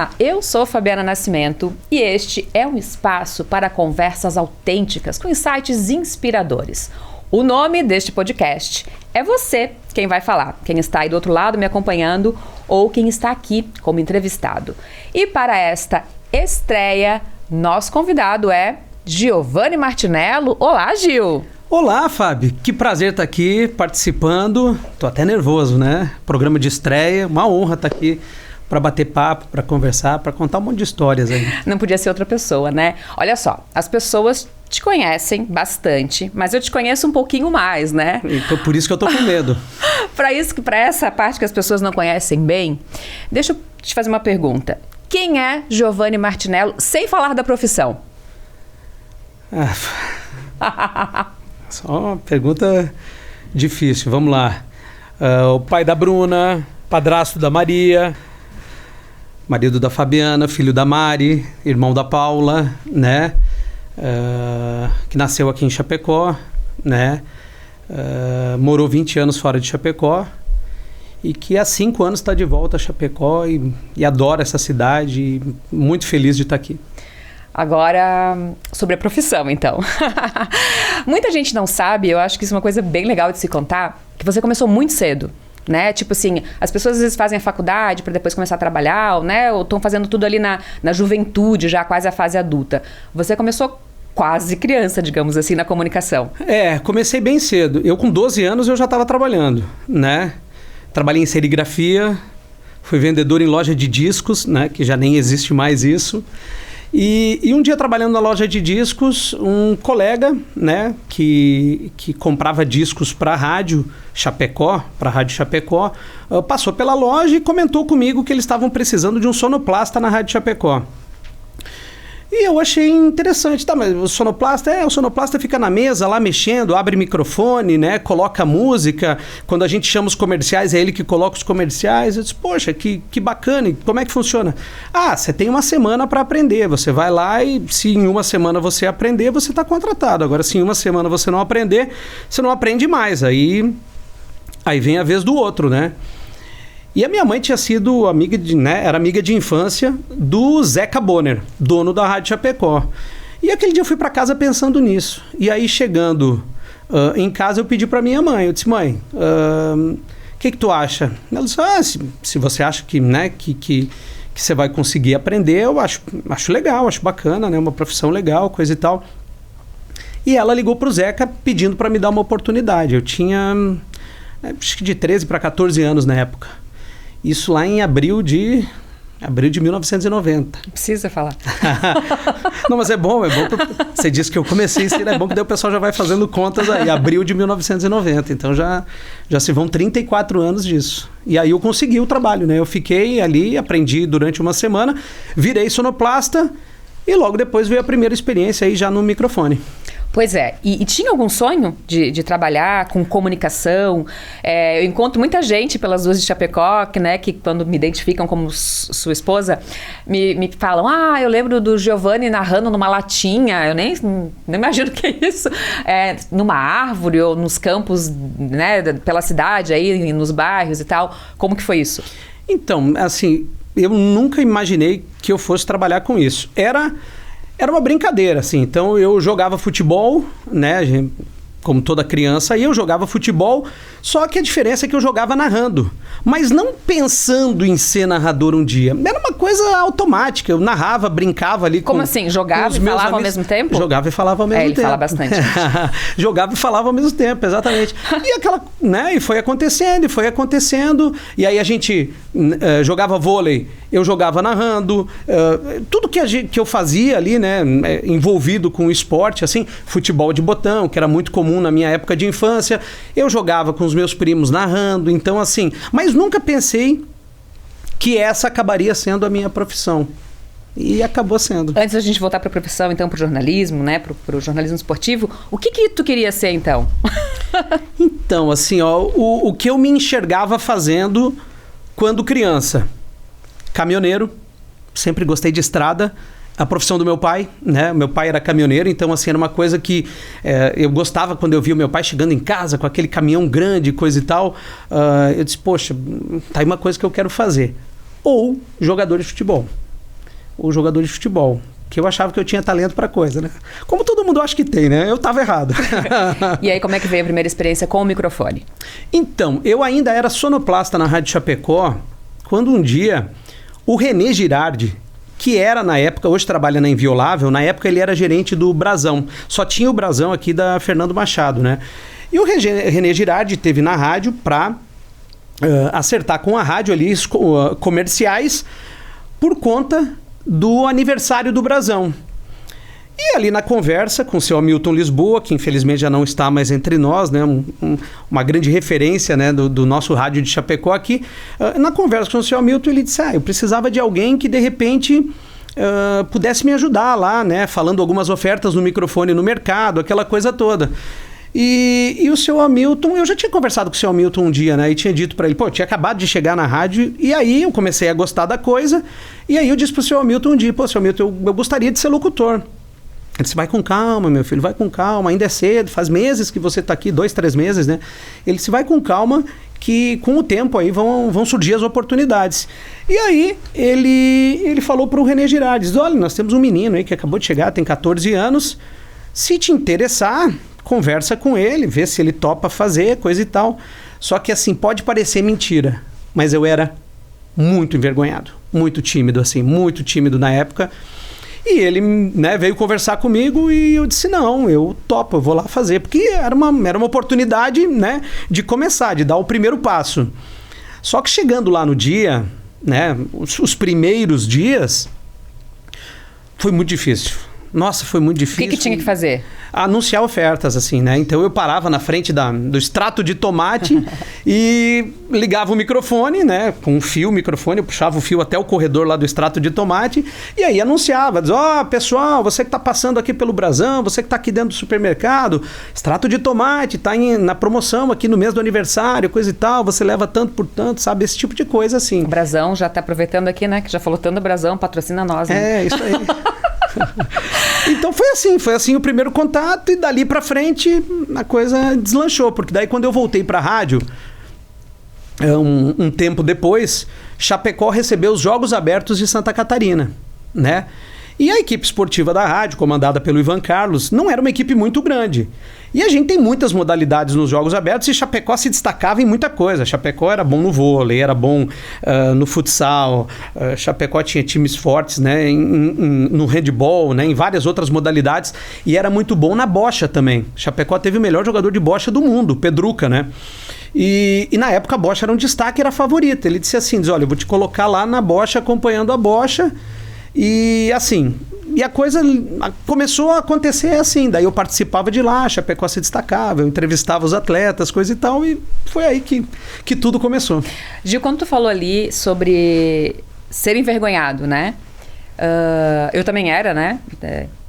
Olá, eu sou Fabiana Nascimento e este é um espaço para conversas autênticas com insights inspiradores. O nome deste podcast é você quem vai falar, quem está aí do outro lado me acompanhando ou quem está aqui como entrevistado. E para esta estreia, nosso convidado é Giovanni Martinello. Olá, Gil! Olá, Fábio. Que prazer estar aqui participando. Tô até nervoso, né? Programa de estreia, uma honra estar aqui para bater papo, para conversar, para contar um monte de histórias aí. Não podia ser outra pessoa, né? Olha só, as pessoas te conhecem bastante, mas eu te conheço um pouquinho mais, né? Então, por isso que eu tô com medo. Para essa parte que as pessoas não conhecem bem, deixa eu te fazer uma pergunta. Quem é Giovanni Martinello, sem falar da profissão? Só uma pergunta difícil, vamos lá. O pai da Bruna, padrasto da Maria, marido da Fabiana, filho da Mari, irmão da Paula, né? Que nasceu aqui em Chapecó, né? Morou 20 anos fora de Chapecó e que há 5 anos está de volta a Chapecó e adora essa cidade e muito feliz de estar aqui. Agora, sobre a profissão, então. Muita gente não sabe, eu acho que isso é uma coisa bem legal de se contar, que você começou muito cedo, né? Tipo assim, as pessoas às vezes fazem a faculdade para depois começar a trabalhar, né? Ou estão fazendo tudo ali na juventude, já quase a fase adulta. Você começou quase criança, digamos assim, na comunicação. Comecei bem cedo. Eu com 12 anos eu já estava trabalhando, né? Trabalhei em serigrafia, fui vendedor em loja de discos, né? Que já nem existe mais isso. E um dia trabalhando na loja de discos, um colega, né, que comprava discos para a Rádio Chapecó, passou pela loja e comentou comigo que eles estavam precisando de um sonoplasta na Rádio Chapecó. E eu achei interessante, tá, mas o sonoplasta fica na mesa lá mexendo, abre microfone, né, coloca música, quando a gente chama os comerciais é ele que coloca os comerciais. Eu disse, poxa, que bacana, e como é que funciona? Você tem uma semana para aprender, você vai lá e se em uma semana você aprender, você está contratado. Agora, se em uma semana você não aprender, você não aprende mais, aí vem a vez do outro, né? E a minha mãe tinha sido era amiga de infância do Zeca Bonner, dono da Rádio Chapecó. E aquele dia eu fui para casa pensando nisso. E aí chegando em casa eu pedi para minha mãe, eu disse, mãe, o que tu acha? Ela disse, se você acha que você vai conseguir aprender, eu acho legal, acho bacana, né? Uma profissão legal, coisa e tal. E ela ligou pro Zeca pedindo para me dar uma oportunidade. Eu tinha acho que de 13 para 14 anos na época. Isso lá em abril de 1990. Não precisa falar. Não, mas é bom. Você disse que eu comecei, é bom que daí o pessoal já vai fazendo contas aí. Abril de 1990. Então já se vão 34 anos disso. E aí eu consegui o trabalho, né? Eu fiquei ali, aprendi durante uma semana, virei sonoplasta e logo depois veio a primeira experiência aí já no microfone. Pois é, e tinha algum sonho de trabalhar com comunicação? Eu encontro muita gente pelas ruas de Chapecó, né, que quando me identificam como sua esposa, me falam, eu lembro do Giovanni narrando numa latinha, eu nem imagino o que é isso, numa árvore ou nos campos, né, pela cidade, aí, nos bairros e tal. Como que foi isso? Então, assim, eu nunca imaginei que eu fosse trabalhar com isso. Era uma brincadeira, assim. Então, eu jogava futebol, né? Como toda criança, eu jogava futebol, só que a diferença é que eu jogava narrando. Mas não pensando em ser narrador um dia. Era uma coisa automática. Eu narrava, brincava ali. Como assim? Jogava e falava ao mesmo tempo? Jogava e falava ao mesmo tempo. Ele fala bastante. Jogava e falava ao mesmo tempo, exatamente. E foi acontecendo. E aí a gente jogava vôlei, eu jogava narrando. Tudo que eu fazia ali, né? Envolvido com o esporte, assim, futebol de botão, que era muito comum na minha época de infância, eu jogava com os meus primos narrando, então assim, mas nunca pensei que essa acabaria sendo a minha profissão. E acabou sendo. Antes da gente voltar para a profissão, então, para o jornalismo, né, para o jornalismo esportivo, o que tu queria ser, então? Então, assim, o que eu me enxergava fazendo quando criança? Caminhoneiro, sempre gostei de estrada. A profissão do meu pai, né? Meu pai era caminhoneiro, então assim, era uma coisa que eu gostava quando eu via o meu pai chegando em casa com aquele caminhão grande, coisa e tal. Eu disse, poxa, tá aí uma coisa que eu quero fazer. Ou jogador de futebol. o jogador de futebol. Que eu achava que eu tinha talento para coisa, né? Como todo mundo acha que tem, né? Eu estava errado. E aí, como é que veio a primeira experiência com o microfone? Então, eu ainda era sonoplasta na Rádio Chapecó, quando um dia o René Girardi, que era na época, hoje trabalha na Inviolável, na época ele era gerente do Brasão. Só tinha o Brasão aqui da Fernando Machado, né? E o René Girardi esteve na rádio para acertar com a rádio ali comerciais por conta do aniversário do Brasão. E ali na conversa com o seu Hamilton Lisboa, que infelizmente já não está mais entre nós, né? Uma grande referência, né? do nosso rádio de Chapecó aqui, na conversa com o seu Hamilton, ele disse, eu precisava de alguém que de repente pudesse me ajudar lá, né? Falando algumas ofertas no microfone no mercado, aquela coisa toda. E o seu Hamilton, eu já tinha conversado com o seu Hamilton um dia, né? E tinha dito para ele, eu tinha acabado de chegar na rádio, e aí eu comecei a gostar da coisa, e aí eu disse pro seu Hamilton um dia, seu Hamilton, eu gostaria de ser locutor. Ele disse, vai com calma, meu filho, vai com calma, ainda é cedo, faz meses que você está aqui, 2, 3 meses, né? Ele disse, vai com calma, que com o tempo aí vão surgir as oportunidades. E aí ele falou para o René Girardi, diz, olha, nós temos um menino aí que acabou de chegar, tem 14 anos, se te interessar, conversa com ele, vê se ele topa fazer, coisa e tal. Só que assim, pode parecer mentira, mas eu era muito envergonhado, muito tímido na época. E ele, né, veio conversar comigo e eu disse, não, eu topo, eu vou lá fazer. Porque era uma oportunidade, né, de começar, de dar o primeiro passo. Só que chegando lá no dia, né, os primeiros dias, foi muito difícil. Nossa, foi muito difícil. O que tinha que fazer? Anunciar ofertas, assim, né? Então eu parava na frente do extrato de tomate e ligava o microfone, né? Com o microfone, eu puxava o fio até o corredor lá do extrato de tomate e aí anunciava, dizia, pessoal, você que está passando aqui pelo Brasão, você que está aqui dentro do supermercado, extrato de tomate, está na promoção aqui no mês do aniversário, coisa e tal, você leva tanto por tanto, sabe? Esse tipo de coisa, assim. O Brasão já está aproveitando aqui, né? Que já falou tanto do Brasão, patrocina nós, né? É, isso aí. Então foi assim o primeiro contato e dali pra frente a coisa deslanchou, porque daí quando eu voltei pra rádio, um tempo depois, Chapecó recebeu os Jogos Abertos de Santa Catarina, né? E a equipe esportiva da rádio, comandada pelo Ivan Carlos, não era uma equipe muito grande. E a gente tem muitas modalidades nos Jogos Abertos e Chapecó se destacava em muita coisa. Chapecó era bom no vôlei, era bom no futsal, Chapecó tinha times fortes, né, no handball, né, em várias outras modalidades, e era muito bom na bocha também. Chapecó teve o melhor jogador de bocha do mundo, Pedruca, né? E na época a bocha era um destaque, era a favorita. Ele disse assim, olha, eu vou te colocar lá na bocha, acompanhando a bocha. E assim, e a coisa começou a acontecer assim, daí eu participava de lá, Chapecó se destacava, eu entrevistava os atletas, coisa e tal, e foi aí que tudo começou. Gil, quando tu falou ali sobre ser envergonhado, né? Eu também era, né?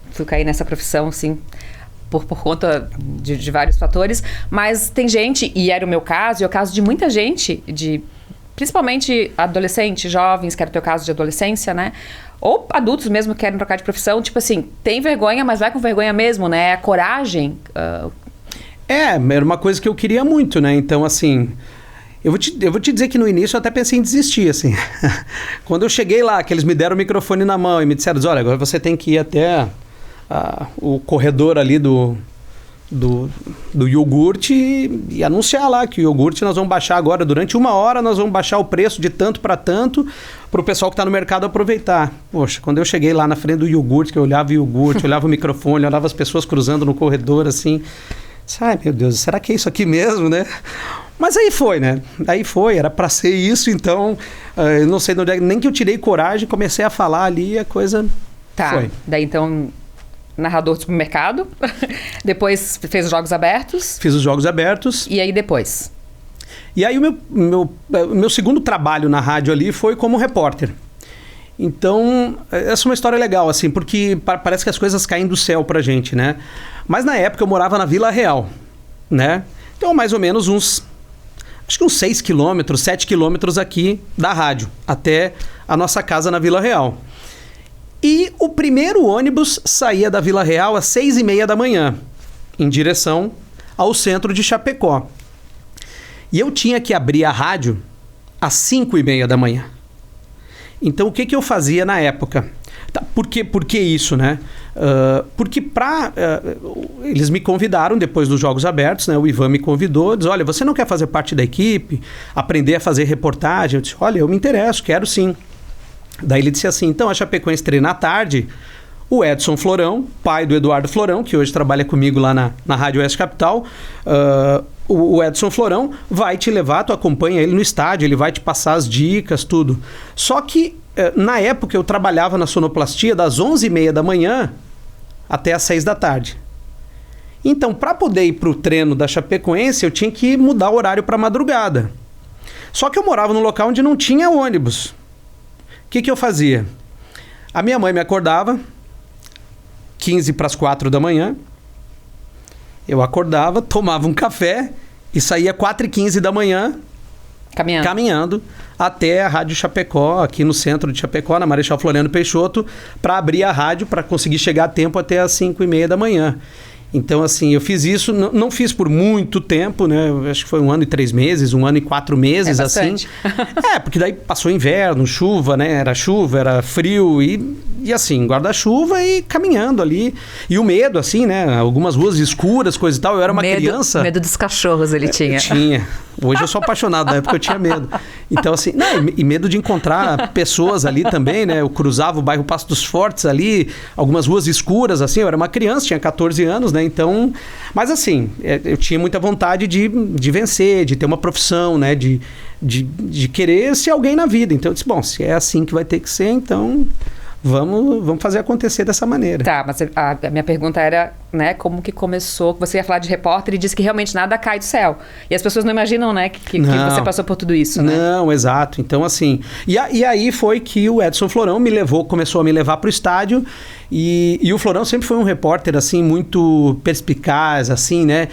Fui cair nessa profissão, sim, por conta de vários fatores, mas tem gente, e era o meu caso, e é o caso de muita gente, principalmente adolescentes, jovens, que era o teu caso de adolescência, né? Ou adultos mesmo que querem trocar de profissão, tipo assim, tem vergonha, mas vai com vergonha mesmo, né? A coragem. Era uma coisa que eu queria muito, né? Então, assim, eu vou te dizer que no início eu até pensei em desistir, assim. Quando eu cheguei lá, que eles me deram o microfone na mão e me disseram, olha, agora você tem que ir até o corredor ali do iogurte e anunciar lá que o iogurte nós vamos baixar agora, durante 1 hora nós vamos baixar o preço de tanto para tanto para o pessoal que está no mercado aproveitar. Poxa, quando eu cheguei lá na frente do iogurte, que eu olhava o iogurte, olhava o microfone, olhava as pessoas cruzando no corredor assim, ai meu Deus, será que é isso aqui mesmo, né? Mas aí foi, né? Aí foi, era para ser isso, então eu não sei de onde é, nem que eu tirei coragem, comecei a falar ali e a coisa foi. Daí então... narrador de supermercado, depois fez os Jogos Abertos. Fiz os Jogos Abertos. E aí depois? E aí o meu segundo trabalho na rádio ali foi como repórter. Então, essa é uma história legal, assim, porque parece que as coisas caem do céu pra gente, né? Mas na época eu morava na Vila Real, né? Então, mais ou menos uns 6 quilômetros, 7 quilômetros aqui da rádio, até a nossa casa na Vila Real. E o primeiro ônibus saía da Vila Real às 6h30 da manhã, em direção ao centro de Chapecó. E eu tinha que abrir a rádio às 5h30 da manhã. Então, o que eu fazia na época? Tá, por que isso, né? Porque eles me convidaram depois dos Jogos Abertos, né? O Ivan me convidou, diz, olha, você não quer fazer parte da equipe, aprender a fazer reportagem? Eu disse, olha, eu me interesso, quero sim. Daí ele disse assim, então a Chapecoense treina à tarde, o Edson Florão, pai do Eduardo Florão, que hoje trabalha comigo lá na Rádio Oeste Capital, o Edson Florão vai te levar, tu acompanha ele no estádio, ele vai te passar as dicas, tudo. Só que na época eu trabalhava na sonoplastia das 11h30 da manhã até as 6 da tarde. Então, para poder ir para o treino da Chapecoense, eu tinha que mudar o horário para madrugada. Só que eu morava num local onde não tinha ônibus. O que eu fazia? A minha mãe me acordava 15 para as 4 da manhã. Eu acordava, tomava um café e saía 4h15 da manhã caminhando até a Rádio Chapecó, aqui no centro de Chapecó, na Marechal Floriano Peixoto, para abrir a rádio, para conseguir chegar a tempo até as 5h30 da manhã. Então, assim, eu fiz isso, não fiz por muito tempo, né? Eu acho que foi 1 ano e 3 meses, 1 ano e 4 meses, assim. Porque daí passou inverno, chuva, né? Era chuva, era frio e assim, guarda-chuva e caminhando ali. E o medo, assim, né? Algumas ruas escuras, coisa e tal. Eu era uma criança. Medo dos cachorros ele tinha. Tinha. Hoje eu sou apaixonado, na época eu tinha medo. Então, assim, e medo de encontrar pessoas ali também, né? Eu cruzava o bairro Passo dos Fortes ali, algumas ruas escuras, assim. Eu era uma criança, tinha 14 anos, né? Então, mas assim, eu tinha muita vontade de vencer, de ter uma profissão, né? De querer ser alguém na vida. Então eu disse, bom, se é assim que vai ter que ser, então vamos fazer acontecer dessa maneira. Tá, mas a minha pergunta era, né, como que começou? Você ia falar de repórter e disse que realmente nada cai do céu. E as pessoas não imaginam, né, que você passou por tudo isso, né? Não, exato. Então, assim... E aí foi que o Edson Florão começou a me levar para o estádio. E o Florão sempre foi um repórter, assim, muito perspicaz, assim, né?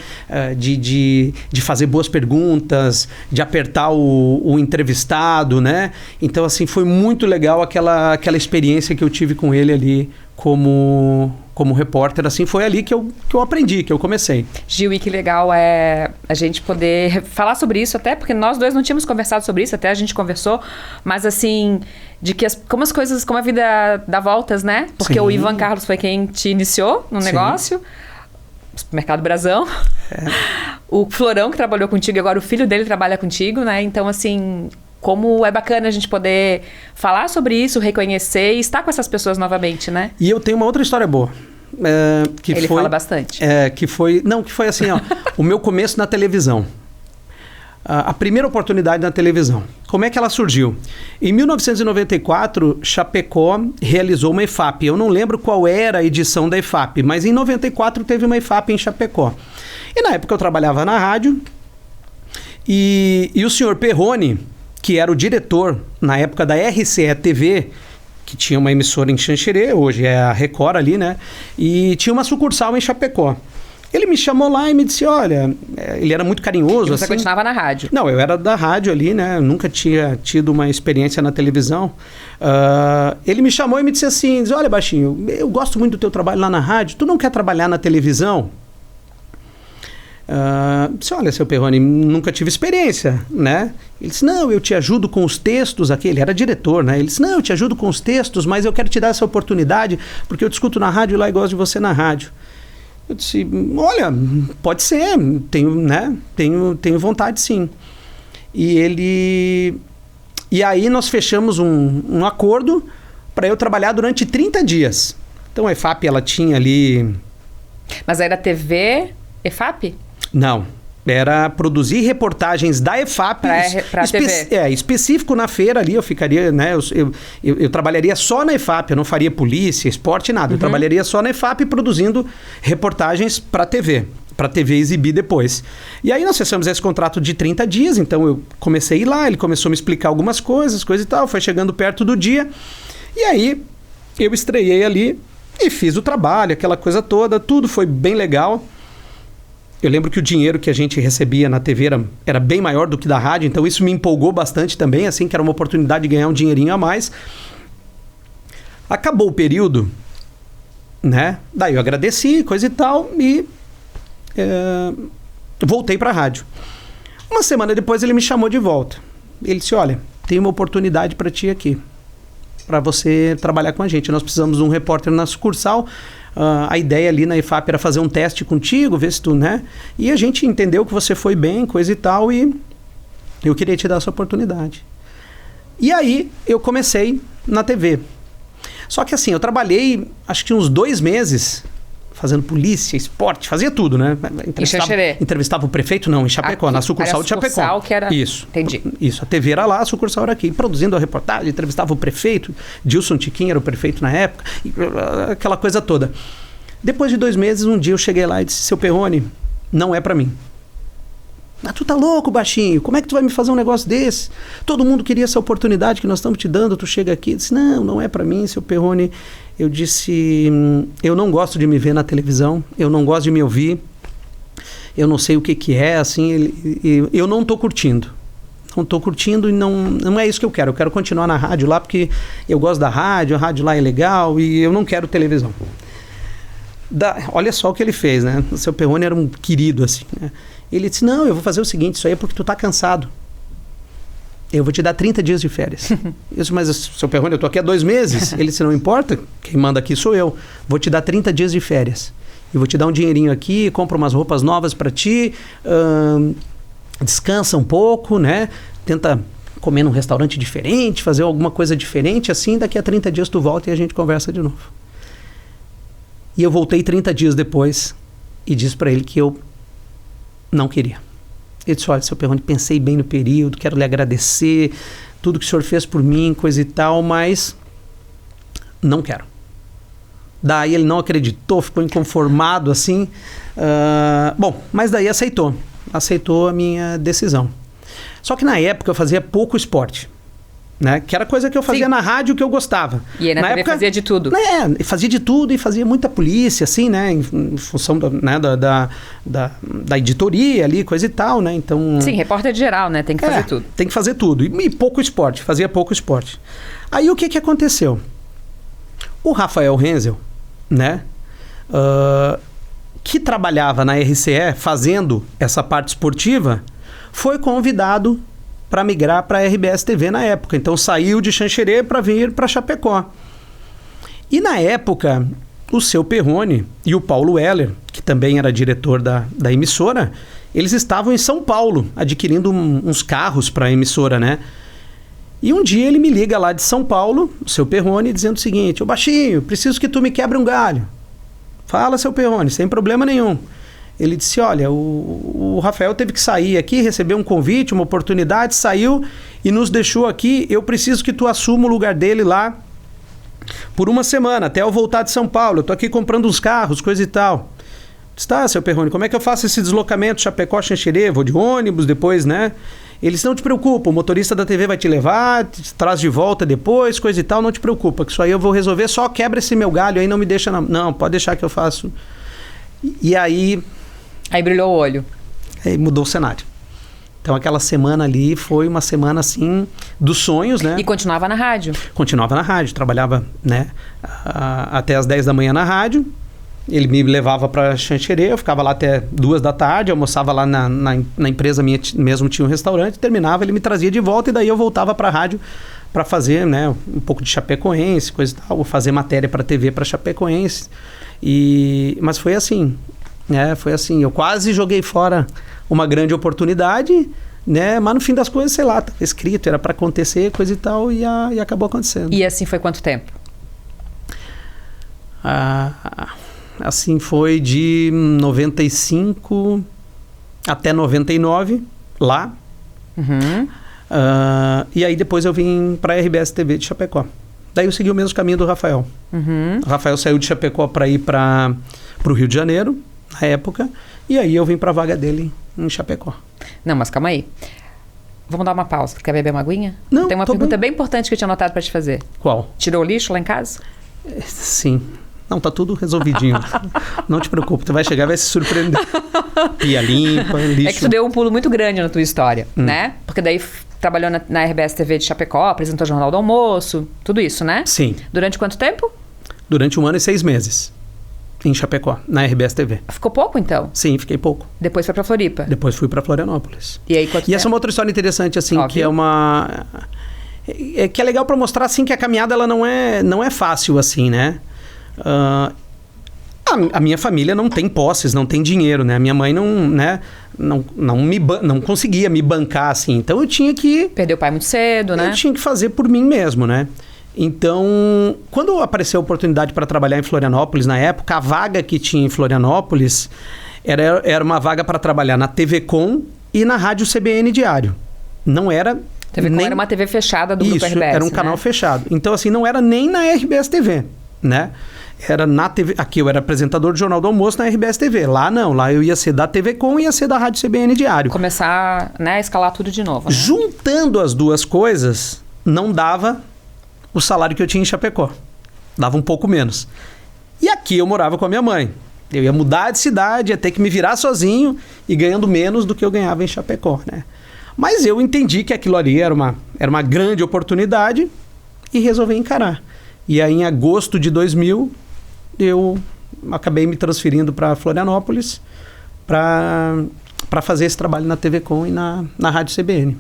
De fazer boas perguntas, de apertar o entrevistado, né? Então, assim, foi muito legal aquela experiência que eu tive com ele ali como repórter, assim, foi ali que eu aprendi, que eu comecei. Gil, e que legal é a gente poder falar sobre isso, até porque nós dois não tínhamos conversado sobre isso, até a gente conversou, mas assim, de que como a vida dá voltas, né? Porque o Ivan Carlos foi quem te iniciou no negócio, Supermercado Brasão. O Florão, que trabalhou contigo, e agora o filho dele trabalha contigo, né? Então, assim... Como é bacana a gente poder falar sobre isso, reconhecer e estar com essas pessoas novamente, né? E eu tenho uma outra história boa. Ele fala bastante. Que foi assim, ó, o meu começo na televisão. A primeira oportunidade na televisão. Como é que ela surgiu? Em 1994, Chapecó realizou uma EFAP. Eu não lembro qual era a edição da EFAP, mas em 94 teve uma EFAP em Chapecó. E na época eu trabalhava na rádio e o senhor Perrone, que era o diretor, na época da RCE TV, que tinha uma emissora em Xanxerê, hoje é a Record ali, né? E tinha uma sucursal em Chapecó. Ele me chamou lá e me disse, olha, ele era muito carinhoso. E você continuava na rádio? Não, eu era da rádio ali, né? Eu nunca tinha tido uma experiência na televisão. Ele me chamou e me disse assim, olha, baixinho, eu gosto muito do teu trabalho lá na rádio, tu não quer trabalhar na televisão? Disse, olha, seu Perrone, nunca tive experiência, né? Ele disse, não, eu te ajudo com os textos aqui. Ele era diretor, né? Ele disse, não, eu te ajudo com os textos, mas eu quero te dar essa oportunidade porque eu te escuto na rádio lá e gosto de você na rádio. Eu disse, olha, pode ser, tenho vontade sim. E aí nós fechamos um acordo para eu trabalhar durante 30 dias. Então a EFAP, ela tinha ali... Mas era TV EFAP? Não, era produzir reportagens da EFAP para TV. Específico na feira ali, eu ficaria, né? Eu trabalharia só na EFAP, eu não faria polícia, esporte, nada. Eu trabalharia só na EFAP produzindo reportagens para TV exibir depois. E aí nós fechamos esse contrato de 30 dias, então eu comecei a ir lá, ele começou a me explicar algumas coisas e tal, foi chegando perto do dia, e aí eu estreiei ali e fiz o trabalho, aquela coisa toda, tudo foi bem legal. Eu lembro que o dinheiro que a gente recebia na TV era bem maior do que da rádio, então isso me empolgou bastante também, assim, que era uma oportunidade de ganhar um dinheirinho a mais. Acabou o período, né? Daí eu agradeci, coisa e tal, e voltei para a rádio. Uma semana depois ele me chamou de volta. Ele disse, olha, tem uma oportunidade para ti aqui. para você trabalhar com a gente. Nós precisamos de um repórter na sucursal. A ideia ali na IFAP era fazer um teste contigo, ver se tu, né? E a gente entendeu que você foi bem, coisa e tal, e eu queria te dar essa oportunidade. E aí eu comecei na TV. Só que assim, eu trabalhei acho que uns 2 meses fazendo polícia, esporte, fazia tudo, né? Entrevistava o prefeito, não, em Chapecó, na sucursal de Chapecó. Sucursal que era... Isso. Entendi. Isso, a TV era lá, a sucursal era aqui. Produzindo a reportagem, entrevistava o prefeito, Dilson Tiquim era o prefeito na época, aquela coisa toda. Depois de 2 meses, um dia eu cheguei lá e disse, seu Perrone, não é pra mim. Ah, tu tá louco, baixinho? Como é que tu vai me fazer um negócio desse? Todo mundo queria essa oportunidade que nós estamos te dando, tu chega aqui e disse, não é pra mim, seu Perrone. Eu disse, eu não gosto de me ver na televisão, eu não gosto de me ouvir, eu não sei o que é, assim, eu não tô curtindo. Não tô curtindo e não é isso que eu quero continuar na rádio lá, porque eu gosto da rádio, a rádio lá é legal e eu não quero televisão. Olha só o que ele fez, né? O seu Perrone era um querido, assim, né? Ele disse, não, eu vou fazer o seguinte, isso aí é porque tu tá cansado. Eu vou te dar 30 dias de férias. Eu disse, mas seu Perrone, eu tô aqui há 2 meses. Ele disse, não importa, quem manda aqui sou eu. Vou te dar 30 dias de férias. E vou te dar um dinheirinho aqui, compro umas roupas novas para ti, descansa um pouco, né? Tenta comer num restaurante diferente, fazer alguma coisa diferente, assim, daqui a 30 dias tu volta e a gente conversa de novo. E eu voltei 30 dias depois e disse para ele que eu não queria. Ele disse, olha, seu Perrone, pensei bem no período, quero lhe agradecer, tudo que o senhor fez por mim, coisa e tal, mas não quero. Daí ele não acreditou, ficou inconformado, assim. Bom, mas daí aceitou a minha decisão. Só que na época eu fazia pouco esporte, né? Que era coisa que eu fazia na rádio que eu gostava. E aí na TV fazia de tudo. Fazia de tudo e fazia muita polícia, assim, né? Em função da editoria ali, coisa e tal, né? Então... Sim, repórter de geral, né? Tem que fazer tudo. Tem que fazer tudo. E pouco esporte, fazia pouco esporte. Aí o que aconteceu? O Rafael Renzel, né? Que trabalhava na RCE fazendo essa parte esportiva, foi convidado para migrar para a RBS TV na época. Então saiu de Xanxerê para vir para Chapecó. E na época, o seu Perrone e o Paulo Heller, que também era diretor da emissora, eles estavam em São Paulo, adquirindo uns carros para a emissora, né? E um dia ele me liga lá de São Paulo, o seu Perrone, dizendo o seguinte, ô baixinho, preciso que tu me quebre um galho. Fala, seu Perrone, sem problema nenhum. Ele disse, olha, o Rafael teve que sair aqui, recebeu um convite, uma oportunidade, saiu e nos deixou aqui. Eu preciso que tu assuma o lugar dele lá por 1 semana, até eu voltar de São Paulo. Eu tô aqui comprando uns carros, coisa e tal. Disse, tá, seu Perrone, como é que eu faço esse deslocamento Chapecó-Xanxerê? Vou de ônibus depois, né? Ele disse, não te preocupa, o motorista da TV vai te levar, te traz de volta depois, coisa e tal, não te preocupa, que isso aí eu vou resolver, só quebra esse meu galho aí, não me deixa Não, pode deixar que eu faço. E aí... Aí brilhou o olho. Aí mudou o cenário. Então aquela semana ali foi uma semana assim dos sonhos, né? E continuava na rádio? Continuava na rádio, trabalhava, né, até as 10 da manhã na rádio. Ele me levava para Xanxerê, eu ficava lá até 2 da tarde, almoçava lá na empresa minha, mesmo tinha um restaurante, terminava, ele me trazia de volta e daí eu voltava para a rádio para fazer, né, um pouco de chapecoense, coisa e tal, fazer matéria para TV para chapecoense. Mas foi assim... foi assim, eu quase joguei fora uma grande oportunidade, né? Mas no fim das coisas, sei lá, estava escrito, era para acontecer, coisa e tal, e acabou acontecendo. E assim foi quanto tempo? Assim foi de 95 até 99, lá. Uhum. E aí depois eu vim para a RBS TV de Chapecó. Daí eu segui o mesmo caminho do Rafael. Uhum. O Rafael saiu de Chapecó para ir para o Rio de Janeiro, na época, e aí eu vim para a vaga dele em Chapecó. Não, mas calma aí. Vamos dar uma pausa. Quer beber uma aguinha? Não, tem uma pergunta bem importante que eu tinha anotado para te fazer. Qual? Tirou o lixo lá em casa? Sim. Não, tá tudo resolvidinho. Não te preocupe, tu vai chegar e vai se surpreender. Pia limpa, lixo... É que tu deu um pulo muito grande na tua história, né? Porque daí trabalhou na RBS TV de Chapecó, apresentou o Jornal do Almoço, tudo isso, né? Sim. Durante quanto tempo? Durante 1 ano e 6 meses. Em Chapecó, na RBS TV. Ficou pouco, então? Sim, fiquei pouco. Depois foi pra Floripa? Depois fui pra Florianópolis. E aí, quanto tempo? Essa é uma outra história interessante, assim, óbvio, que é uma... que é legal para mostrar assim que a caminhada ela não é fácil assim, né? A minha família não tem posses, não tem dinheiro, né? A minha mãe não conseguia me bancar assim. Então eu tinha que... Perdeu o pai muito cedo, né? Eu tinha que fazer por mim mesmo, né? Então, quando apareceu a oportunidade para trabalhar em Florianópolis na época, a vaga que tinha em Florianópolis era uma vaga para trabalhar na TV Com e na Rádio CBN Diário. Não era... TV Com era uma TV fechada do Grupo RBS, era um canal fechado. Então, assim, não era nem na RBS TV, né? Era na TV... Aqui eu era apresentador do Jornal do Almoço na RBS TV. Lá não. Lá eu ia ser da TV Com e ia ser da Rádio CBN Diário. Começar, né, a escalar tudo de novo. Né? Juntando as duas coisas, não dava o salário que eu tinha em Chapecó. Dava um pouco menos. E aqui eu morava com a minha mãe. Eu ia mudar de cidade, ia ter que me virar sozinho e ganhando menos do que eu ganhava em Chapecó, né? Mas eu entendi que aquilo ali era uma grande oportunidade e resolvi encarar. E aí, em agosto de 2000, eu acabei me transferindo para Florianópolis para fazer esse trabalho na TV Com e na Rádio CBN.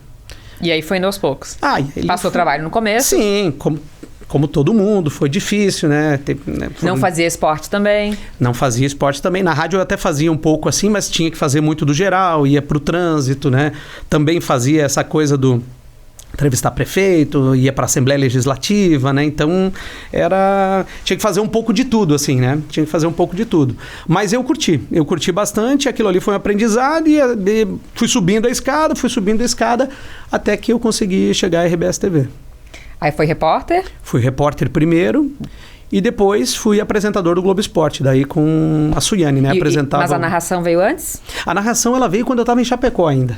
E aí foi indo aos poucos? Passou trabalho no começo? Sim, como todo mundo, foi difícil, né? Não fazia esporte também? Não fazia esporte também. Na rádio eu até fazia um pouco assim, mas tinha que fazer muito do geral, ia para o trânsito, né? Também fazia essa coisa do entrevistar prefeito, ia para a Assembleia Legislativa, né? Então, tinha que fazer um pouco de tudo, assim, né? Tinha que fazer um pouco de tudo. Mas eu curti bastante, aquilo ali foi um aprendizado e fui subindo a escada, até que eu consegui chegar à RBS TV. Aí foi repórter? Fui repórter primeiro e depois fui apresentador do Globo Esporte, daí com a Suiane, né? Mas a narração veio antes? A narração, ela veio quando eu estava em Chapecó ainda.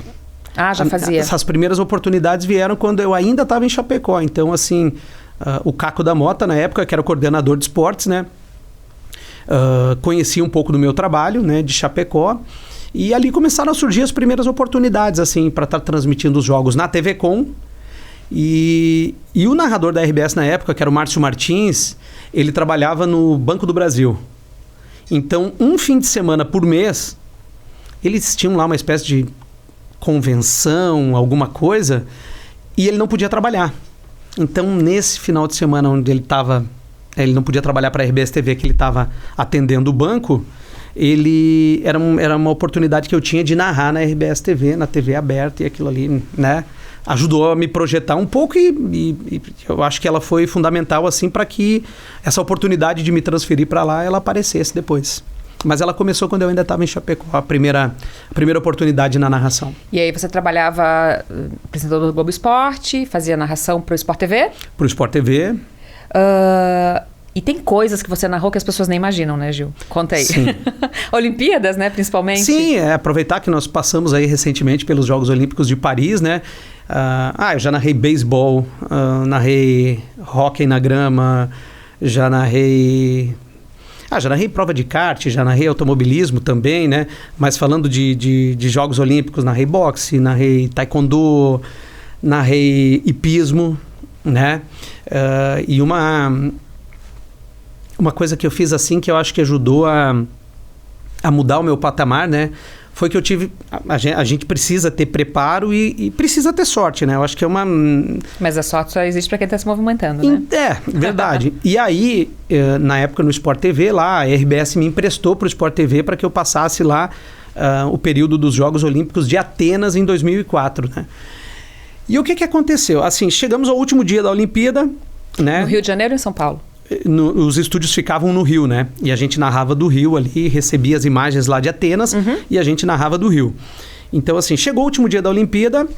Já fazia. Essas primeiras oportunidades vieram quando eu ainda estava em Chapecó. Então, assim, o Caco da Mota, na época, que era o coordenador de esportes, né? Conhecia um pouco do meu trabalho, né? De Chapecó. E ali começaram a surgir as primeiras oportunidades, assim, para estar transmitindo os jogos na TV Com. E o narrador da RBS na época, que era o Márcio Martins, ele trabalhava no Banco do Brasil. Então, um fim de semana por mês, eles tinham lá uma espécie de convenção, alguma coisa, e ele não podia trabalhar. Então, nesse final de semana onde ele não podia trabalhar para a RBS TV, que ele estava atendendo o banco, era uma oportunidade que eu tinha de narrar na RBS TV, na TV aberta, e aquilo ali, né, ajudou a me projetar um pouco e eu acho que ela foi fundamental, assim, para que essa oportunidade de me transferir para lá, ela aparecesse depois. Mas ela começou quando eu ainda estava em Chapecó, a primeira oportunidade na narração. E aí você trabalhava apresentador do Globo Esporte, fazia narração para o Sport TV? Para o Sport TV. E tem coisas que você narrou que as pessoas nem imaginam, né, Gil? Conta aí. Sim. Olimpíadas, né, principalmente? Sim, aproveitar que nós passamos aí recentemente pelos Jogos Olímpicos de Paris, né? Eu já narrei beisebol, narrei hóquei na grama, já narrei prova de kart, já narrei automobilismo também, né? Mas falando de Jogos Olímpicos, narrei boxe, narrei taekwondo, narrei hipismo, né? E uma coisa que eu fiz assim, que eu acho que ajudou a mudar o meu patamar, né? Foi que eu tive... A gente precisa ter preparo e precisa ter sorte, né? Eu acho que é uma... Mas a sorte só existe para quem está se movimentando, né? Verdade. E aí, na época no Sport TV, lá, a RBS me emprestou para o Sport TV para que eu passasse lá o período dos Jogos Olímpicos de Atenas em 2004, né? E o que aconteceu? Assim, chegamos ao último dia da Olimpíada, né? No Rio de Janeiro ou em São Paulo? Os estúdios ficavam no Rio, né? E a gente narrava do Rio ali, recebia as imagens lá de Atenas e a gente narrava do Rio. Então, assim, chegou o último dia da Olimpíada,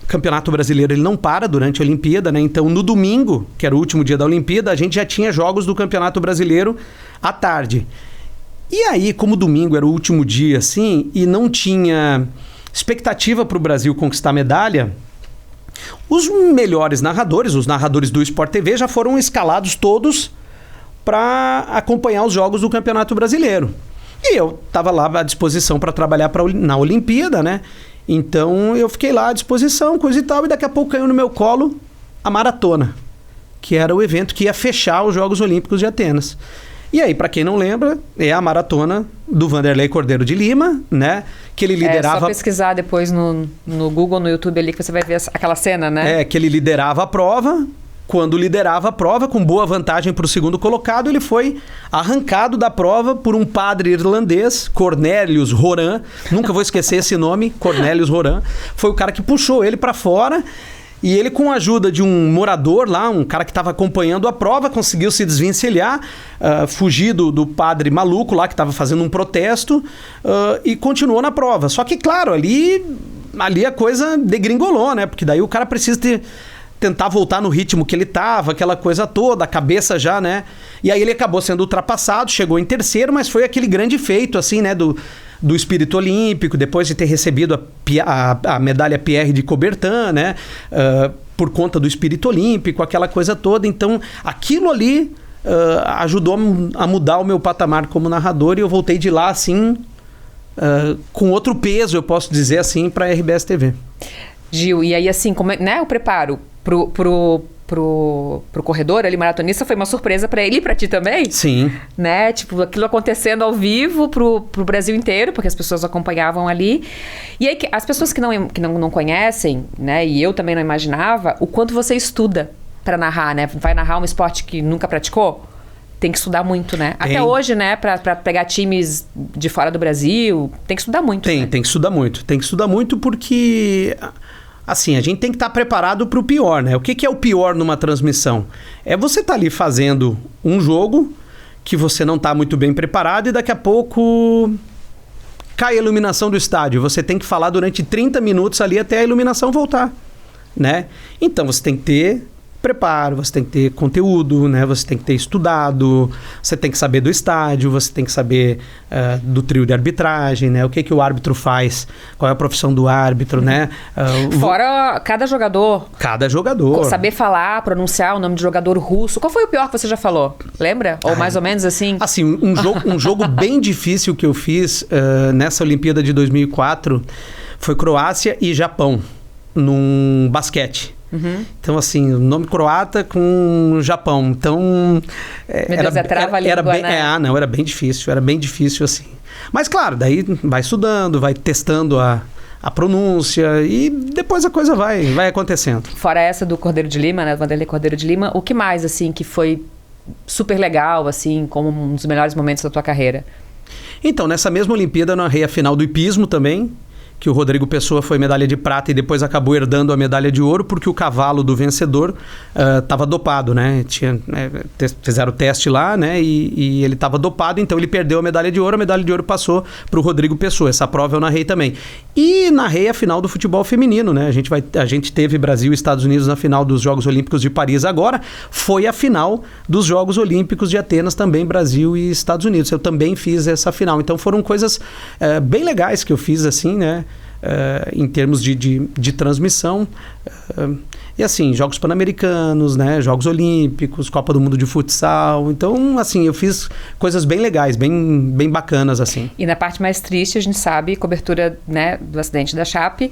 Campeonato Brasileiro ele não para durante a Olimpíada, né? Então, no domingo, que era o último dia da Olimpíada, a gente já tinha jogos do Campeonato Brasileiro à tarde. E aí, como domingo era o último dia, assim, e não tinha expectativa para o Brasil conquistar medalha, os melhores narradores, os narradores do Sport TV, já foram escalados todos para acompanhar os jogos do Campeonato Brasileiro. E eu estava lá à disposição para trabalhar na Olimpíada, né? Então eu fiquei lá à disposição, coisa e tal, e daqui a pouco caiu no meu colo a maratona, que era o evento que ia fechar os Jogos Olímpicos de Atenas. E aí, para quem não lembra, é a maratona do Vanderlei Cordeiro de Lima, né? Que ele liderava... É só pesquisar depois no Google, no YouTube ali, que você vai ver aquela cena, né? Que ele liderava a prova. Quando liderava a prova, com boa vantagem para o segundo colocado, ele foi arrancado da prova por um padre irlandês, Cornelius Horan. Nunca vou esquecer esse nome, Cornelius Horan. Foi o cara que puxou ele para fora. E ele, com a ajuda de um morador lá, um cara que estava acompanhando a prova, conseguiu se desvencilhar, fugir do padre maluco lá, que estava fazendo um protesto, e continuou na prova. Só que, claro, ali a coisa degringolou, né? Porque daí o cara precisa tentar voltar no ritmo que ele estava, aquela coisa toda, a cabeça já, né? E aí ele acabou sendo ultrapassado, chegou em terceiro, mas foi aquele grande feito, assim, né? Do espírito olímpico, depois de ter recebido a medalha Pierre de Coubertin, né? Por conta do espírito olímpico, aquela coisa toda. Então, aquilo ali ajudou a mudar o meu patamar como narrador, e eu voltei de lá, assim, com outro peso, eu posso dizer assim, para a RBS TV. Gil, e aí assim, como é, né, o preparo pro corredor ali, maratonista, foi uma surpresa para ele e para ti também? Sim. Né? Tipo, aquilo acontecendo ao vivo pro Brasil inteiro, porque as pessoas acompanhavam ali. E aí, as pessoas que não conhecem, né, e eu também não imaginava, o quanto você estuda para narrar, né? Vai narrar um esporte que nunca praticou? Tem que estudar muito, né? Até hoje, né? Pra pegar times de fora do Brasil, tem que estudar muito. Tem que estudar muito. Tem que estudar muito porque... Assim, a gente tem que estar preparado para o pior, né? O que é o pior numa transmissão? É você estar ali fazendo um jogo que você não está muito bem preparado e daqui a pouco cai a iluminação do estádio. Você tem que falar durante 30 minutos ali até a iluminação voltar, né? Então, você tem que ter preparo, você tem que ter conteúdo, né? Você tem que ter estudado, você tem que saber do estádio, você tem que saber do trio de arbitragem, né? O que o árbitro faz, qual é a profissão do árbitro, né? Fora cada jogador. Cada jogador. Saber falar, pronunciar o nome de jogador russo. Qual foi o pior que você já falou? Lembra? Ou mais ou menos assim? Assim, um jogo bem difícil que eu fiz nessa Olimpíada de 2004 foi Croácia e Japão, num basquete. Uhum. Então, assim, o nome croata com Japão. Então, era bem difícil, assim. Mas, claro, daí vai estudando, vai testando a pronúncia e depois a coisa vai acontecendo. Fora essa do Cordeiro de Lima, né, Vanderlei Cordeiro de Lima, o que mais, assim, que foi super legal, assim, como um dos melhores momentos da tua carreira? Então, nessa mesma Olimpíada, eu narrei a final do hipismo também, que o Rodrigo Pessoa foi medalha de prata e depois acabou herdando a medalha de ouro porque o cavalo do vencedor estava dopado, né? Fizeram o teste lá, né? E ele estava dopado, então ele perdeu a medalha de ouro passou para o Rodrigo Pessoa. Essa prova eu narrei também. E narrei a final do futebol feminino, né? A gente teve Brasil e Estados Unidos na final dos Jogos Olímpicos de Paris agora. Foi a final dos Jogos Olímpicos de Atenas também, Brasil e Estados Unidos. Eu também fiz essa final. Então foram coisas bem legais que eu fiz, assim, né? Em termos de transmissão. E assim, Jogos Pan-Americanos, né? Jogos Olímpicos, Copa do Mundo de Futsal. Então, assim, eu fiz coisas bem legais, bem bacanas, assim. E na parte mais triste, a gente sabe, cobertura, né, do acidente da Chape,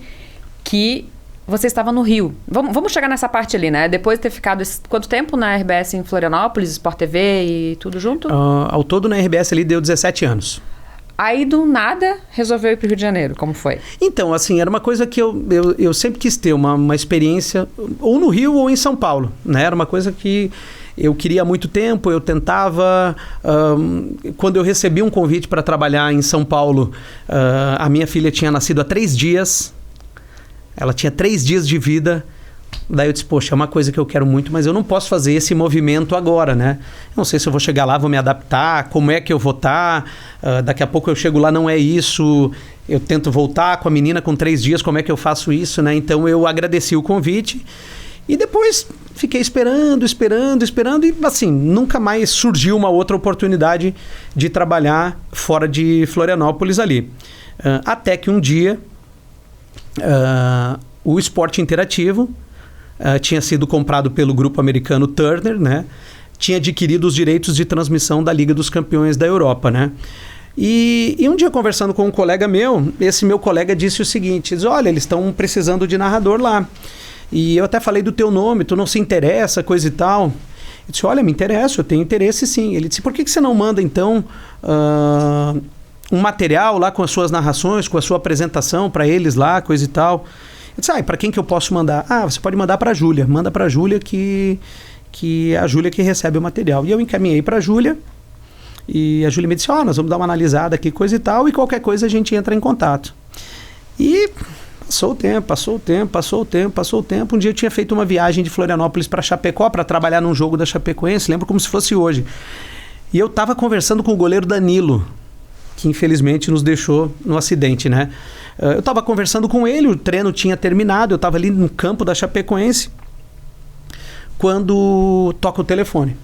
que você estava no Rio. Vamos chegar nessa parte ali, né? Depois de ter ficado quanto tempo na RBS em Florianópolis, Sport TV e tudo junto? Ao todo na RBS ali deu 17 anos. Aí, do nada, resolveu ir para o Rio de Janeiro. Como foi? Então, assim, era uma coisa que eu sempre quis ter, uma experiência ou no Rio ou em São Paulo, né? Era uma coisa que eu queria há muito tempo, eu tentava... quando eu recebi um convite para trabalhar em São Paulo, a minha filha tinha nascido há 3 dias. Ela tinha 3 dias de vida. Daí eu disse, poxa, é uma coisa que eu quero muito, mas eu não posso fazer esse movimento agora, né? Não sei se eu vou chegar lá, vou me adaptar, como é que eu vou estar, daqui a pouco eu chego lá, não é isso, eu tento voltar com a menina com 3 dias, como é que eu faço isso, né? Então eu agradeci o convite e depois fiquei esperando e assim, nunca mais surgiu uma outra oportunidade de trabalhar fora de Florianópolis ali. Até que um dia o Esporte Interativo tinha sido comprado pelo grupo americano Turner, né? Tinha adquirido os direitos de transmissão da Liga dos Campeões da Europa, né? E um dia, conversando com um colega meu, esse meu colega disse o seguinte, olha, eles estão precisando de narrador lá. E eu até falei do teu nome, tu não se interessa, coisa e tal. Eu disse, olha, me interessa, eu tenho interesse sim. Ele disse, por que você não manda então um material lá com as suas narrações, com a sua apresentação para eles lá, coisa e tal. Eu disse, para quem que eu posso mandar? Você pode mandar para a Júlia. Manda para a Júlia que é a Júlia que recebe o material. E eu encaminhei para a Júlia e a Júlia me disse, nós vamos dar uma analisada aqui, coisa e tal, e qualquer coisa a gente entra em contato. E passou o tempo. Um dia eu tinha feito uma viagem de Florianópolis para Chapecó para trabalhar num jogo da Chapecoense, lembro como se fosse hoje. E eu estava conversando com o goleiro Danilo, que infelizmente nos deixou no acidente, né? Eu estava conversando com ele, o treino tinha terminado, eu estava ali no campo da Chapecoense, quando toca o telefone.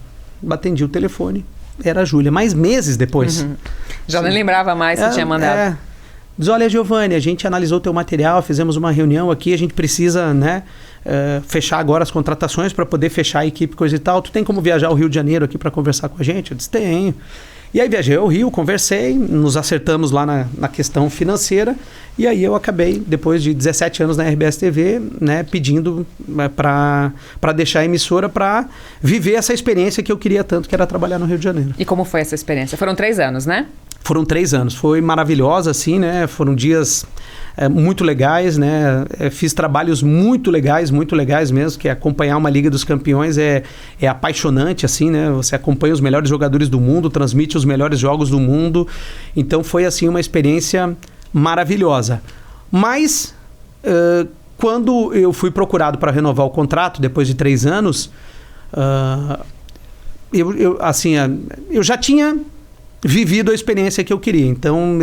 Atendi o telefone, era a Júlia, mais meses depois. Já nem lembrava mais que tinha mandado. Diz, olha, Giovanni, a gente analisou o teu material, fizemos uma reunião aqui, a gente precisa, né, fechar agora as contratações para poder fechar a equipe, coisa e tal. Tu tem como viajar ao Rio de Janeiro aqui para conversar com a gente? Eu disse, tenho. E aí viajei ao Rio, conversei, nos acertamos lá na questão financeira, e aí eu acabei, depois de 17 anos na RBS TV, né, pedindo para deixar a emissora para viver essa experiência que eu queria tanto, que era trabalhar no Rio de Janeiro. E como foi essa experiência? Foram 3 anos, né? Foram 3 anos, foi maravilhosa, assim, né? Foram dias muito legais, né? Fiz trabalhos muito legais mesmo, que acompanhar uma Liga dos Campeões é apaixonante, assim, né? Você acompanha os melhores jogadores do mundo, transmite os melhores jogos do mundo, então foi, assim, uma experiência maravilhosa. Mas, quando eu fui procurado para renovar o contrato, depois de 3 anos, eu já tinha vivido a experiência que eu queria. Então,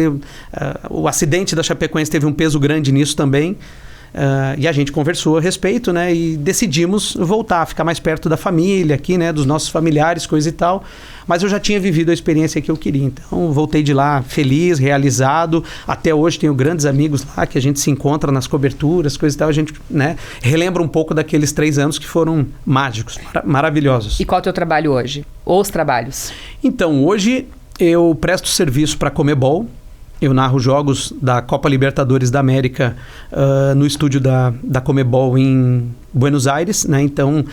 o acidente da Chapecoense teve um peso grande nisso também. E a gente conversou a respeito, né? E decidimos voltar, ficar mais perto da família aqui, né? Dos nossos familiares, coisa e tal. Mas eu já tinha vivido a experiência que eu queria. Então, voltei de lá feliz, realizado. Até hoje tenho grandes amigos lá que a gente se encontra nas coberturas, coisa e tal. A gente, né, relembra um pouco daqueles 3 anos que foram mágicos, maravilhosos. E qual é o teu trabalho hoje? Ou os trabalhos? Então, hoje eu presto serviço para a Conmebol. Eu narro jogos da Copa Libertadores da América no estúdio da Conmebol em Buenos Aires, né? Então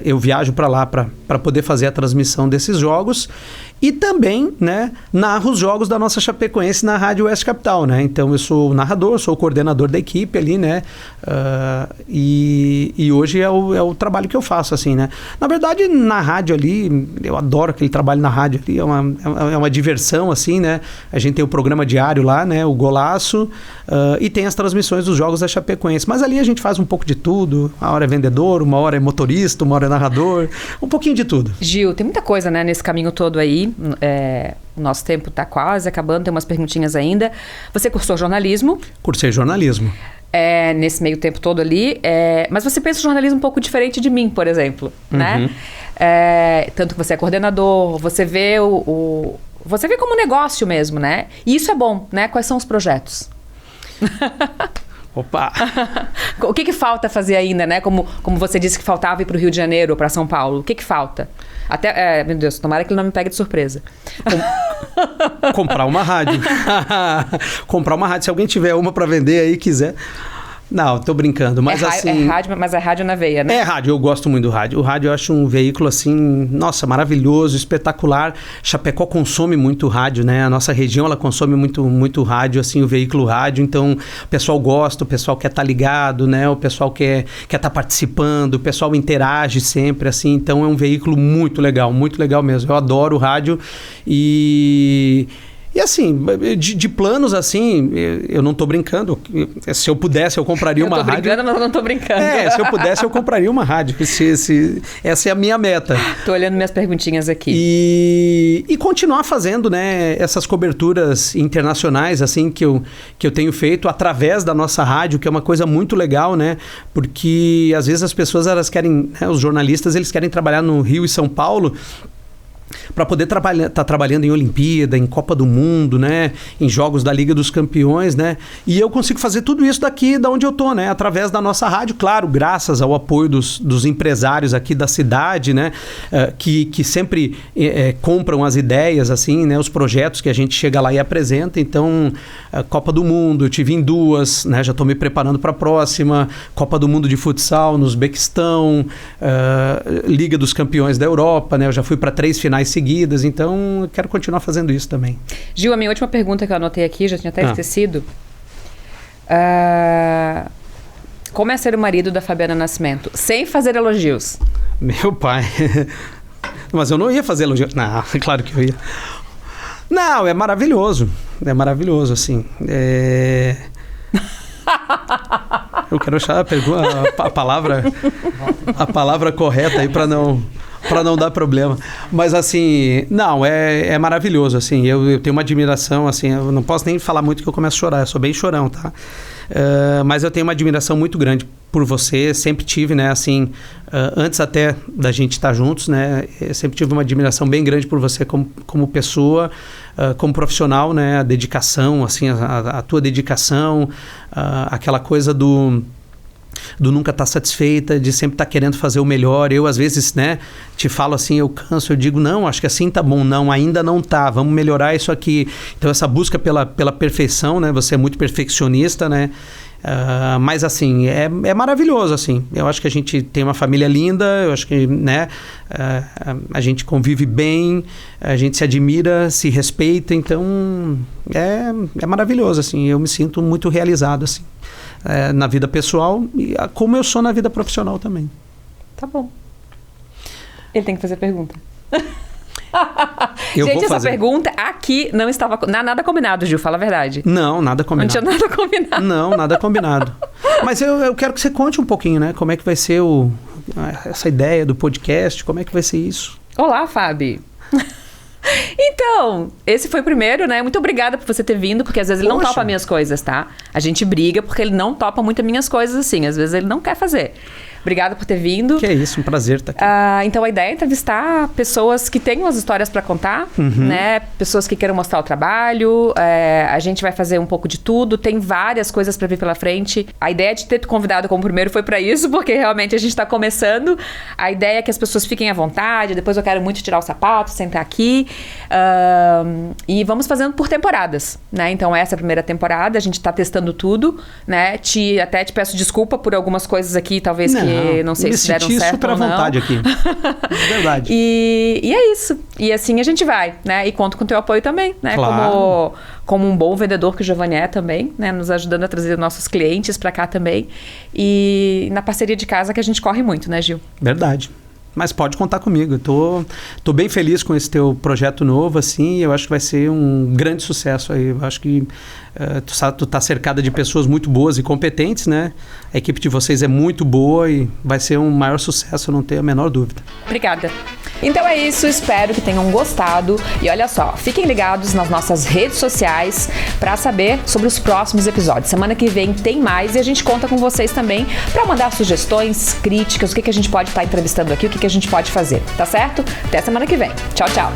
eu viajo para lá para poder fazer a transmissão desses jogos e também, né, narro os jogos da nossa Chapecoense na Rádio Oeste Capital, né? Então eu sou o narrador, sou o coordenador da equipe ali, né? E hoje é o trabalho que eu faço, assim, né? Na verdade, na rádio ali, eu adoro aquele trabalho na rádio ali, é uma diversão, assim, né? A gente tem o programa diário lá, né? O Golaço, e tem as transmissões dos jogos da Chapecoense. Mas ali a gente faz um pouco de tudo. Uma hora é vendedor, uma hora é motorista, uma hora é narrador, um pouquinho de tudo. Gil, tem muita coisa, né, nesse caminho todo aí. O nosso tempo está quase acabando, tem umas perguntinhas ainda. Você cursou jornalismo? Cursei jornalismo. Nesse meio tempo todo ali. Mas você pensa o jornalismo um pouco diferente de mim, por exemplo, né? Tanto que você é coordenador, você vê você vê como negócio mesmo, né? E isso é bom, né? Quais são os projetos? Opa! O que falta fazer ainda, né? Como você disse que faltava ir para o Rio de Janeiro ou para São Paulo. O que falta? Meu Deus, tomara que ele não me pegue de surpresa. Comprar uma rádio. Comprar uma rádio. Se alguém tiver uma para vender aí, quiser... Não, tô brincando, mas assim... Mas é rádio na veia, né? É rádio, eu gosto muito do rádio. O rádio eu acho um veículo assim, nossa, maravilhoso, espetacular. Chapecó consome muito rádio, né? A nossa região, ela consome muito, muito rádio, assim, o veículo rádio. Então, o pessoal gosta, o pessoal quer estar ligado, né? O pessoal quer estar participando, o pessoal interage sempre, assim. Então, é um veículo muito legal mesmo. Eu adoro o rádio E assim, de planos assim, eu não tô brincando. Se eu pudesse, eu compraria uma rádio. Eu tô brincando, mas eu não tô brincando. Se eu pudesse, eu compraria uma rádio. Essa é a minha meta. Tô olhando minhas perguntinhas aqui. E continuar fazendo, né, essas coberturas internacionais, assim, que eu tenho feito através da nossa rádio, que é uma coisa muito legal, né? Porque às vezes as pessoas, elas querem, né, os jornalistas, eles querem trabalhar no Rio e São Paulo. para poder tá trabalhando em Olimpíada, em Copa do Mundo, né? Em jogos da Liga dos Campeões, né? E eu consigo fazer tudo isso daqui da onde eu tô, né? Através da nossa rádio, claro, graças ao apoio dos empresários aqui da cidade, né? Que sempre compram as ideias, assim, né? Os projetos que a gente chega lá e apresenta. Então, Copa do Mundo, eu tive em 2, né? Já estou me preparando para a próxima. Copa do Mundo de futsal no Uzbequistão, Liga dos Campeões da Europa, né? Eu já fui para 3 finais seguidas, então eu quero continuar fazendo isso também. Gil, a minha última pergunta que eu anotei aqui, já tinha até esquecido. Como é ser o marido da Fabiana Nascimento? Sem fazer elogios. Meu pai. Mas eu não ia fazer elogios. Não, claro que eu ia. Não, é maravilhoso. É maravilhoso, assim. Eu quero achar a palavra correta aí para não dar problema. Mas assim, não, é maravilhoso, assim. Eu tenho uma admiração, assim, eu não posso nem falar muito que eu começo a chorar, eu sou bem chorão, tá? Mas eu tenho uma admiração muito grande por você, sempre tive, né, assim, antes até da gente estar juntos, né, eu sempre tive uma admiração bem grande por você como pessoa, como profissional, né, a dedicação, assim, a tua dedicação, aquela coisa do nunca estar satisfeita, de sempre estar querendo fazer o melhor. Eu, às vezes, né, te falo assim, eu canso, eu digo, não, acho que assim tá bom. Não, ainda não tá, vamos melhorar isso aqui. Então, essa busca pela perfeição, né, você é muito perfeccionista, né, mas assim, é maravilhoso, assim. Eu acho que a gente tem uma família linda, eu acho que, né, a gente convive bem, a gente se admira, se respeita, então é maravilhoso, assim. Eu me sinto muito realizado, assim. Na vida pessoal e como eu sou na vida profissional também. Tá bom. Ele tem que fazer pergunta. Gente, essa pergunta aqui não estava... Nada combinado, Gil, fala a verdade. Não, nada combinado. Não tinha nada combinado. Não, nada combinado. Mas eu quero que você conte um pouquinho, né? Como é que vai ser essa ideia do podcast, como é que vai ser isso? Olá, Fábio. Então, esse foi o primeiro, né? Muito obrigada por você ter vindo, porque às vezes ele não topa minhas coisas, tá? A gente briga porque ele não topa muito minhas coisas, assim. Às vezes ele não quer fazer. Obrigada por ter vindo. Que é isso, um prazer estar aqui. Então, a ideia é entrevistar pessoas que tenham as histórias para contar, né? Pessoas que queiram mostrar o trabalho. A gente vai fazer um pouco de tudo. Tem várias coisas para vir pela frente. A ideia de ter te convidado como primeiro foi para isso, porque realmente a gente está começando. A ideia é que as pessoas fiquem à vontade. Depois eu quero muito tirar o sapato, sentar aqui. E vamos fazendo por temporadas, né? Então, essa é a primeira temporada. A gente está testando tudo, né? Até te peço desculpa por algumas coisas aqui, talvez que não sei se deram certo ou não. Me senti super à vontade aqui. Verdade. E é isso. E assim a gente vai, né? E conto com o teu apoio também, né? Claro. Como um bom vendedor que o Giovanni é também, né? Nos ajudando a trazer nossos clientes para cá também. E na parceria de casa que a gente corre muito, né, Gil? Verdade. Mas pode contar comigo. Tô bem feliz com esse teu projeto novo, assim. Eu acho que vai ser um grande sucesso aí. Eu acho que tu tá cercada de pessoas muito boas e competentes, né? A equipe de vocês é muito boa e vai ser um maior sucesso, eu não tenho a menor dúvida. Obrigada. Então é isso, espero que tenham gostado. E olha só, fiquem ligados nas nossas redes sociais para saber sobre os próximos episódios. Semana que vem tem mais e a gente conta com vocês também para mandar sugestões, críticas, o que a gente pode estar entrevistando aqui, o que a gente pode fazer, tá certo? Até semana que vem. Tchau, tchau.